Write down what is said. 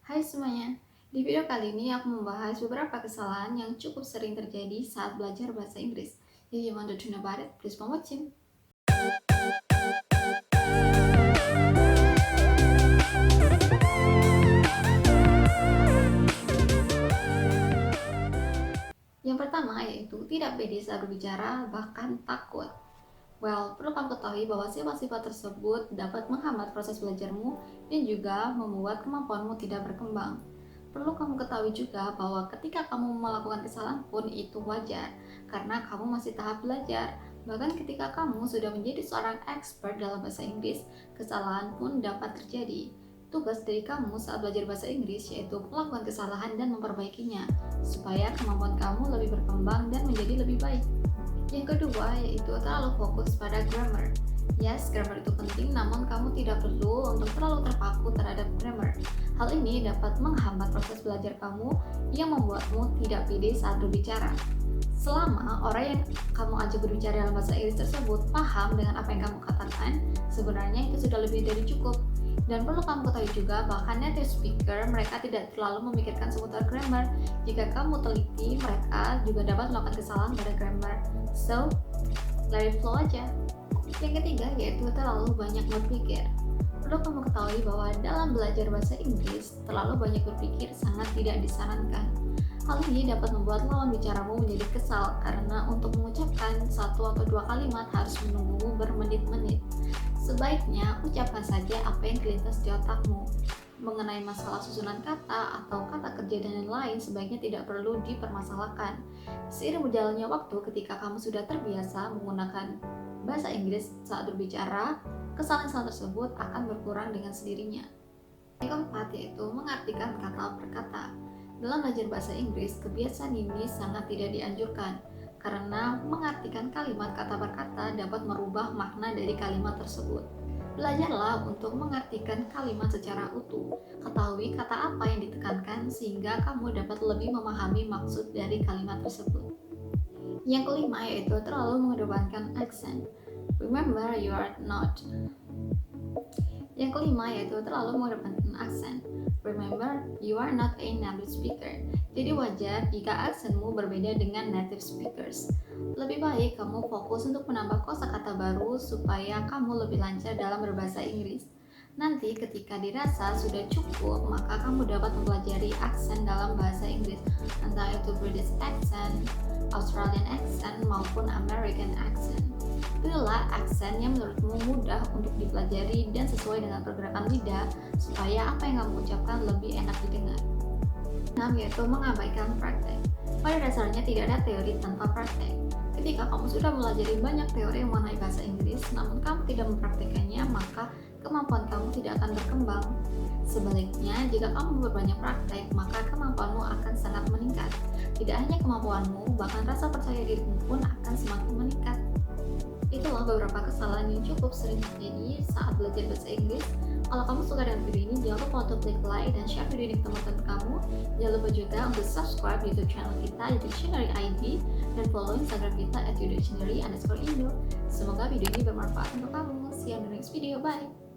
Hai semuanya, di video kali ini aku membahas beberapa kesalahan yang cukup sering terjadi saat belajar bahasa Inggris. If you want to know about it, please watch watching. Yang pertama yaitu tidak pede saat berbicara, bahkan takut. Well, perlu kamu ketahui bahwa sifat-sifat tersebut dapat menghambat proses belajarmu dan juga membuat kemampuanmu tidak berkembang. Perlu kamu ketahui juga bahwa ketika kamu melakukan kesalahan pun itu wajar, karena kamu masih tahap belajar. Bahkan ketika kamu sudah menjadi seorang expert dalam bahasa Inggris, kesalahan pun dapat terjadi. Tugas dari kamu saat belajar bahasa Inggris yaitu melakukan kesalahan dan memperbaikinya, supaya kemampuan kamu lebih berkembang dan menjadi lebih baik. Yang kedua yaitu terlalu fokus pada grammar. Yes, grammar itu penting, namun kamu tidak perlu untuk terlalu terpaku terhadap grammar. Hal ini dapat menghambat proses belajar kamu yang membuatmu tidak pede saat berbicara. Selama orang yang kamu ajak berbicara dalam bahasa Inggris tersebut paham dengan apa yang kamu katakan, sebenarnya itu sudah lebih dari cukup. Dan perlu kamu ketahui juga bahwa native speaker mereka tidak terlalu memikirkan seputar grammar. Jika kamu teliti, mereka juga dapat melakukan kesalahan pada grammar. So, let it flow aja. Yang ketiga yaitu terlalu banyak berpikir. Perlu kamu ketahui bahwa dalam belajar bahasa Inggris, terlalu banyak berpikir sangat tidak disarankan. Hal ini dapat membuat lawan bicaramu menjadi kesal karena untuk mengucapkan satu atau dua kalimat harus menunggu bermenit-menit. Sebaiknya ucapkan saja apa yang terlintas di otakmu. Mengenai masalah susunan kata atau kata kerja dan lain-lain sebaiknya tidak perlu dipermasalahkan. Seiring berjalannya waktu ketika kamu sudah terbiasa menggunakan bahasa Inggris saat berbicara, kesalahan tersebut akan berkurang dengan sendirinya. Yang keempat yaitu mengartikan kata per kata. Dalam belajar bahasa Inggris, kebiasaan ini sangat tidak dianjurkan karena mengartikan kalimat kata per kata dapat merubah makna dari kalimat tersebut. Belajarlah untuk mengartikan kalimat secara utuh. Ketahui kata apa yang ditekankan sehingga kamu dapat lebih memahami maksud dari kalimat tersebut. Yang kelima yaitu terlalu mengedepankan accent. Remember, you are not. Yang kelima yaitu terlalu mengedepankan aksen. Remember, you are not a native speaker. Jadi wajar jika aksenmu berbeda dengan native speakers. Lebih baik kamu fokus untuk menambah kosakata baru supaya kamu lebih lancar dalam berbahasa Inggris. Nanti ketika dirasa sudah cukup, maka kamu dapat mempelajari aksen dalam bahasa Inggris, entah itu British accent, Australian accent, maupun American accent. Pilihlah aksen yang menurutmu mudah untuk dipelajari dan sesuai dengan pergerakan lidah supaya apa yang kamu ucapkan lebih enak didengar. 6 yaitu mengabaikan praktek. Pada dasarnya tidak ada teori tanpa praktek. Ketika kamu sudah mempelajari banyak teori mengenai bahasa Inggris, namun kamu tidak mempraktekannya, maka kemampuan kamu tidak akan berkembang. Sebaliknya, jika kamu berbanyak praktek, maka kemampuanmu akan sangat meningkat. Tidak hanya kemampuanmu, bahkan rasa percaya dirimu pun akan semakin meningkat. Itulah beberapa kesalahan yang cukup sering terjadi saat belajar bahasa Inggris. Kalau kamu suka dengan video ini, jangan lupa untuk klik like dan share video ini ke teman-teman kamu. Jangan lupa juga untuk subscribe YouTube channel kita di Dictionary ID dan follow Instagram kita @dictionary_indo. Semoga video ini bermanfaat untuk kamu. See you in the next video. Bye!